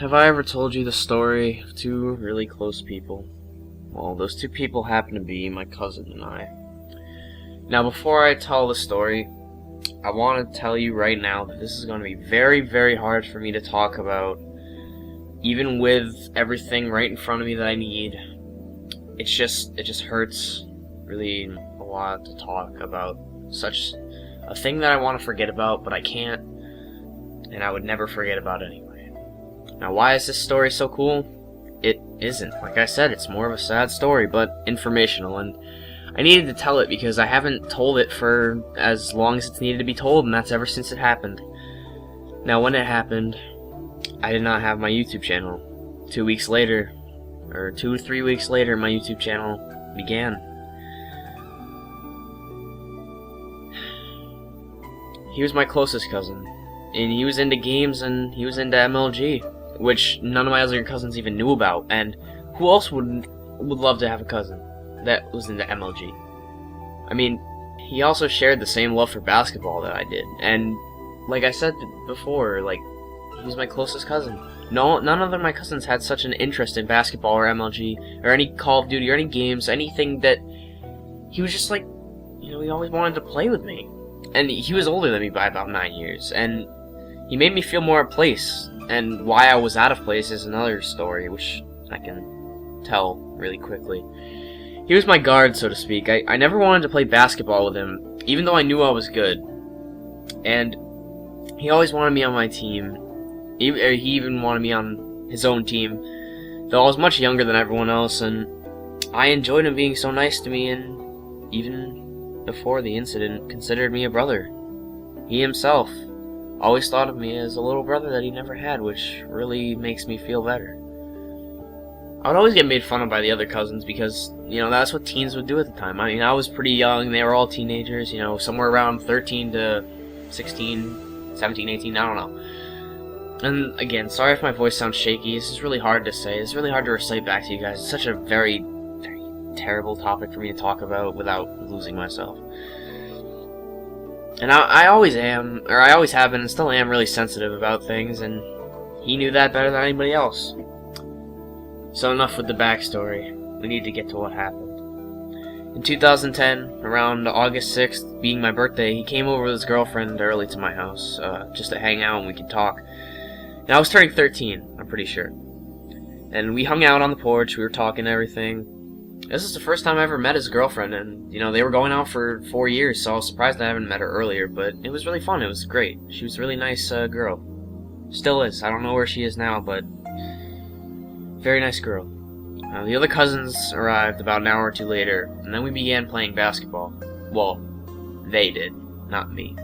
Have I ever told you the story of two really close people? Well, those two people happen to be my cousin and I. Now, before I tell the story, I want to tell you right now that this is going to be very, very hard for me to talk about, even with everything right in front of me that I need. It just hurts really a lot to talk about such a thing that I want to forget about, but I can't, and I would never forget about anyway. Now, why is this story so cool? It isn't. Like I said, it's more of a sad story, but informational, and I needed to tell it because I haven't told it for as long as it's needed to be told, and that's ever since it happened. Now, when it happened, I did not have my YouTube channel. 2 weeks later, or 2 to 3 weeks later, my YouTube channel began. He was my closest cousin, and he was into games, and he was into MLG, which none of my other cousins even knew about. And who else would love to have a cousin that was into MLG? I mean, he also shared the same love for basketball that I did, and like I said before, like, he was my closest cousin. No, none of my cousins had such an interest in basketball or MLG or any Call of Duty or any games, anything that he was just like, he always wanted to play with me. And he was older than me by about 9 years, and he made me feel more at place. And why I was out of place is another story, which I can tell really quickly. He was my guard, so to speak. I never wanted to play basketball with him, even though I knew I was good. And he always wanted me on my team. He even wanted me on his own team, though I was much younger than everyone else, and I enjoyed him being so nice to me, and even before the incident, considered me a brother. He himself always thought of me as a little brother that he never had, which really makes me feel better. I would always get made fun of by the other cousins because, that's what teens would do at the time. I mean, I was pretty young, they were all teenagers, somewhere around 13 to 16, 17, 18, I don't know. And again, sorry if my voice sounds shaky, this is really hard to say, it's really hard to recite back to you guys. It's such a very, very terrible topic for me to talk about without losing myself. And I always am, or I always have been, and still am really sensitive about things, and he knew that better than anybody else. So enough with the backstory. We need to get to what happened. In 2010, around August 6th, being my birthday, he came over with his girlfriend early to my house, just to hang out and we could talk. And I was turning 13, I'm pretty sure. And we hung out on the porch, we were talking and everything. This is the first time I ever met his girlfriend, and, they were going out for 4 years, so I was surprised I haven't met her earlier, but it was really fun, it was great. She was a really nice girl. Still is, I don't know where she is now, but very nice girl. The other cousins arrived about an hour or two later, and then we began playing basketball. Well, they did, not me.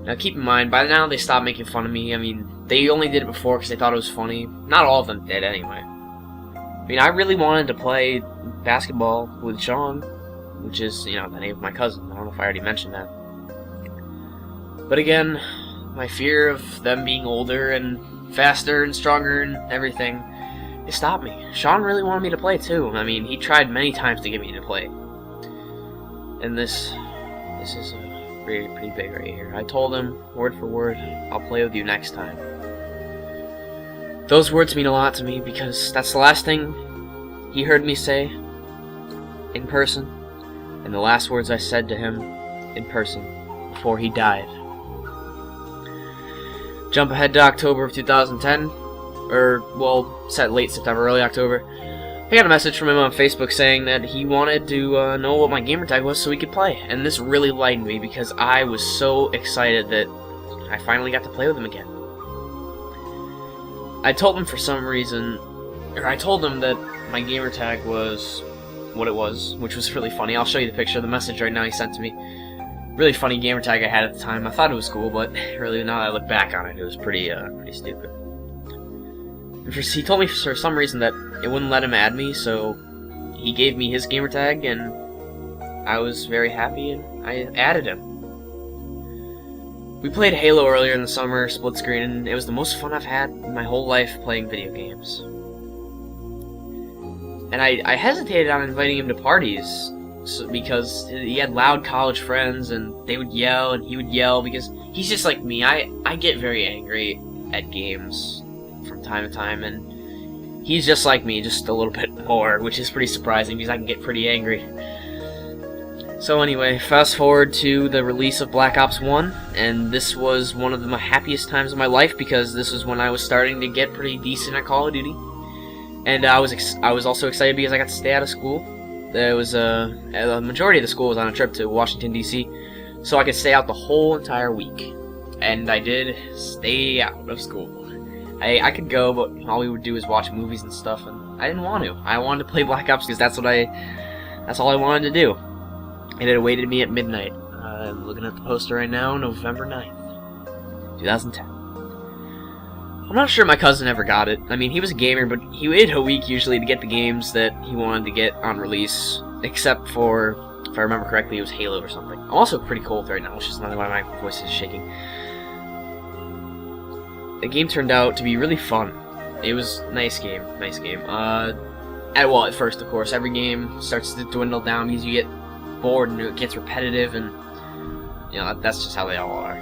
Now keep in mind, by now they stopped making fun of me. I mean, they only did it before because they thought it was funny. Not all of them did, anyway. I mean, I really wanted to play basketball with Sean, which is, the name of my cousin. I don't know if I already mentioned that. But again, my fear of them being older and faster and stronger and everything, it stopped me. Sean really wanted me to play too. I mean, he tried many times to get me to play. And this is pretty big right here. I told him, word for word, I'll play with you next time. Those words mean a lot to me because that's the last thing he heard me say in person, and the last words I said to him in person before he died. Jump ahead to October of 2010, set late September, early October. I got a message from him on Facebook saying that he wanted to know what my gamertag was so we could play, and this really lightened me because I was so excited that I finally got to play with him again. I told him that my gamertag was what it was, which was really funny. I'll show you the picture of the message right now he sent to me. Really funny gamertag I had at the time. I thought it was cool, but really now that I look back on it, it was pretty stupid. He told me for some reason that it wouldn't let him add me, so he gave me his gamertag, and I was very happy, and I added him. We played Halo earlier in the summer, split screen, and it was the most fun I've had in my whole life playing video games. And I hesitated on inviting him to parties, So, because he had loud college friends, and they would yell, and he would yell, because he's just like me. I get very angry at games from time to time, and he's just like me, just a little bit more, which is pretty surprising, because I can get pretty angry. So anyway, fast forward to the release of Black Ops 1, and this was one of the happiest times of my life, because this was when I was starting to get pretty decent at Call of Duty. And I was also excited because I got to stay out of school. There was the majority of the school was on a trip to Washington, D.C., so I could stay out the whole entire week. And I did stay out of school. I could go, but all we would do is watch movies and stuff, and I didn't want to. I wanted to play Black Ops because that's all I wanted to do. And it awaited me at midnight. I'm looking at the poster right now, November 9th, 2010. I'm not sure my cousin ever got it. I mean, he was a gamer, but he waited a week usually to get the games that he wanted to get on release, except for, if I remember correctly, it was Halo or something. I'm also pretty cold right now, which is another why my voice is shaking. The game turned out to be really fun. It was a nice game. At first, of course, every game starts to dwindle down because you get bored and it gets repetitive, and you know, that's just how they all are.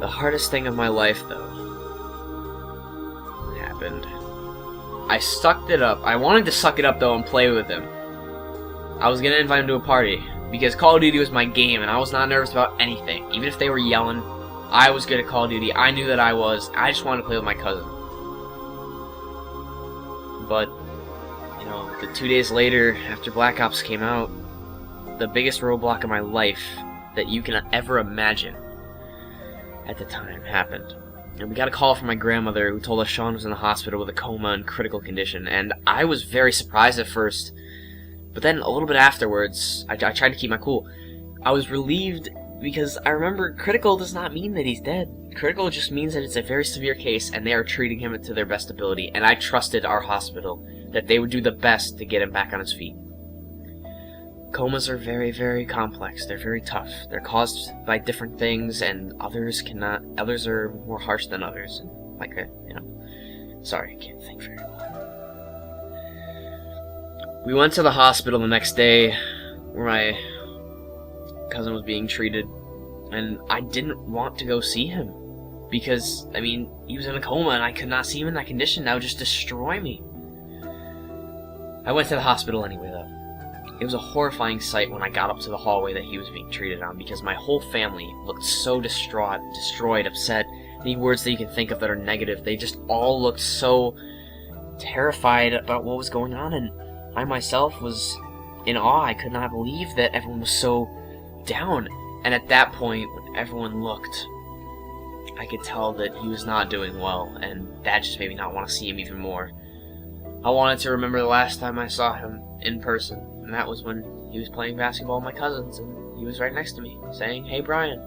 The hardest thing of my life, though, happened. I sucked it up. I wanted to suck it up, though, and play with him. I was gonna invite him to a party, because Call of Duty was my game, and I was not nervous about anything. Even if they were yelling, I was good at Call of Duty. I knew that I was. I just wanted to play with my cousin. But, you know, the 2 days later, after Black Ops came out, the biggest roadblock of my life that you can ever imagine at the time happened. And we got a call from my grandmother who told us Sean was in the hospital with a coma and critical condition, and I was very surprised at first, but then a little bit afterwards, I tried to keep my cool. I was relieved because I remember critical does not mean that he's dead. Critical just means that it's a very severe case and they are treating him to their best ability, and I trusted our hospital that they would do the best to get him back on his feet. Comas are very, very complex. They're very tough. They're caused by different things, and others cannot. Others are more harsh than others. Like that, you know. Sorry, I can't think very well. We went to the hospital the next day, where my cousin was being treated, and I didn't want to go see him because, I mean, he was in a coma, and I could not see him in that condition. That would just destroy me. I went to the hospital anyway, though. It was a horrifying sight when I got up to the hallway that he was being treated on, because my whole family looked so distraught, destroyed, upset. Any words that you can think of that are negative, they just all looked so terrified about what was going on, and I myself was in awe. I could not believe that everyone was so down. And at that point, when everyone looked, I could tell that he was not doing well, and that just made me not want to see him even more. I wanted to remember the last time I saw him in person, and that was when he was playing basketball with my cousins, and he was right next to me, saying, "Hey Brian,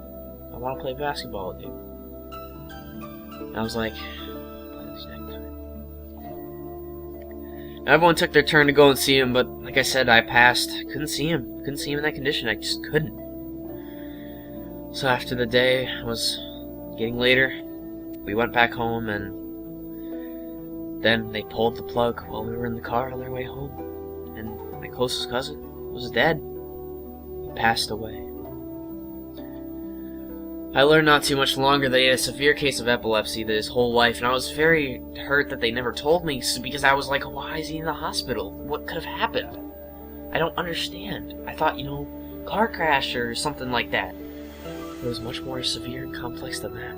I want to play basketball with you." And I was like, "Play this next time." And everyone took their turn to go and see him, but like I said, I passed. Couldn't see him in that condition. I just couldn't. So after the day was getting later, we went back home, and then they pulled the plug while we were in the car on their way home. And my closest cousin was dead. He passed away. I learned not too much longer that he had a severe case of epilepsy his whole life, and I was very hurt that they never told me, because I was like, why is he in the hospital? What could have happened? I don't understand. I thought, you know, car crash or something like that. It was much more severe and complex than that.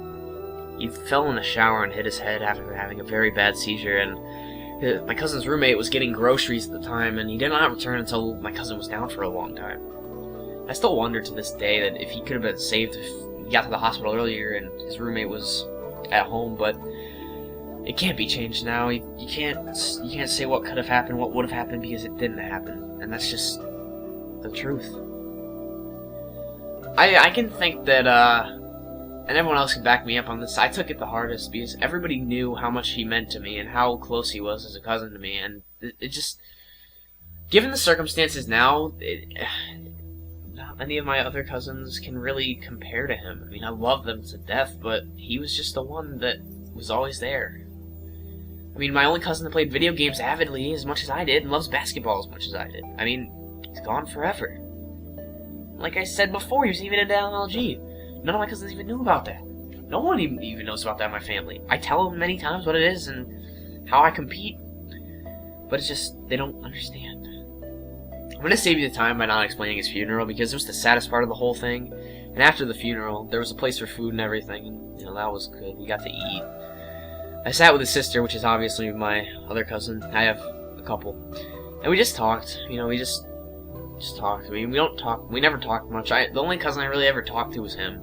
He fell in the shower and hit his head after having a very bad seizure, and my cousin's roommate was getting groceries at the time, and he did not return until my cousin was down for a long time. I still wonder to this day that if he could have been saved if he got to the hospital earlier and his roommate was at home, but it can't be changed now. You can't say what could have happened, what would have happened, because it didn't happen, and that's just the truth. I can think that, and everyone else can back me up on this, I took it the hardest because everybody knew how much he meant to me and how close he was as a cousin to me, and it just, given the circumstances now, not many of my other cousins can really compare to him. I mean, I love them to death, but he was just the one that was always there. I mean, my only cousin that played video games avidly as much as I did and loves basketball as much as I did. I mean, he's gone forever. Like I said before, he was even into MLG. None of my cousins even knew about that. No one even knows about that in my family. I tell them many times what it is and how I compete, but it's just, they don't understand. I'm going to save you the time by not explaining his funeral, because it was the saddest part of the whole thing. And after the funeral, there was a place for food and everything, and that was good. We got to eat. I sat with his sister, which is obviously my other cousin. I have a couple. And we just talked. We just talked. I mean, we never talked much. The only cousin I really ever talked to was him.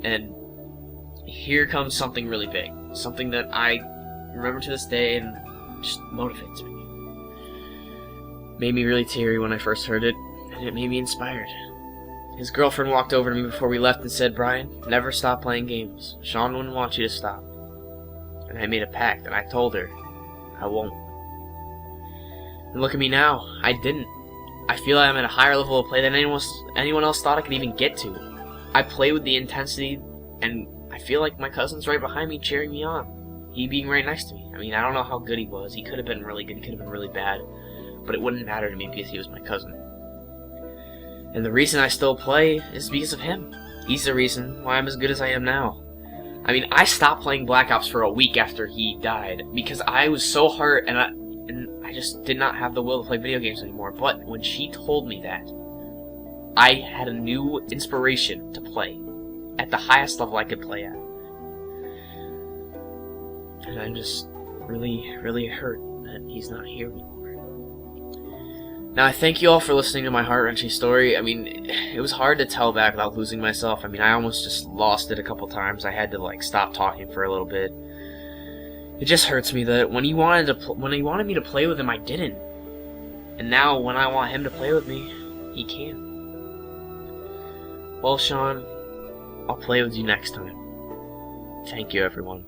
And here comes something really big. Something that I remember to this day and just motivates me. Made me really teary when I first heard it, and it made me inspired. His girlfriend walked over to me before we left and said, "Brian, never stop playing games. Sean wouldn't want you to stop." And I made a pact, and I told her, I won't. And look at me now. I didn't. I feel I'm at a higher level of play than anyone else thought I could even get to. I play with the intensity, and I feel like my cousin's right behind me cheering me on. He being right next to me. I mean, I don't know how good he was. He could have been really good, he could have been really bad. But it wouldn't matter to me because he was my cousin. And the reason I still play is because of him. He's the reason why I'm as good as I am now. I mean, I stopped playing Black Ops for a week after he died because I was so hurt and I just did not have the will to play video games anymore. But when she told me that, I had a new inspiration to play at the highest level I could play at. And I'm just really, really hurt that he's not here anymore. Now, I thank you all for listening to my heart-wrenching story. I mean, it was hard to tell back without losing myself. I mean, I almost just lost it a couple times. I had to, stop talking for a little bit. It just hurts me that when he wanted me to play with him, I didn't. And now, when I want him to play with me, he can't. Well, Sean, I'll play with you next time. Thank you, everyone.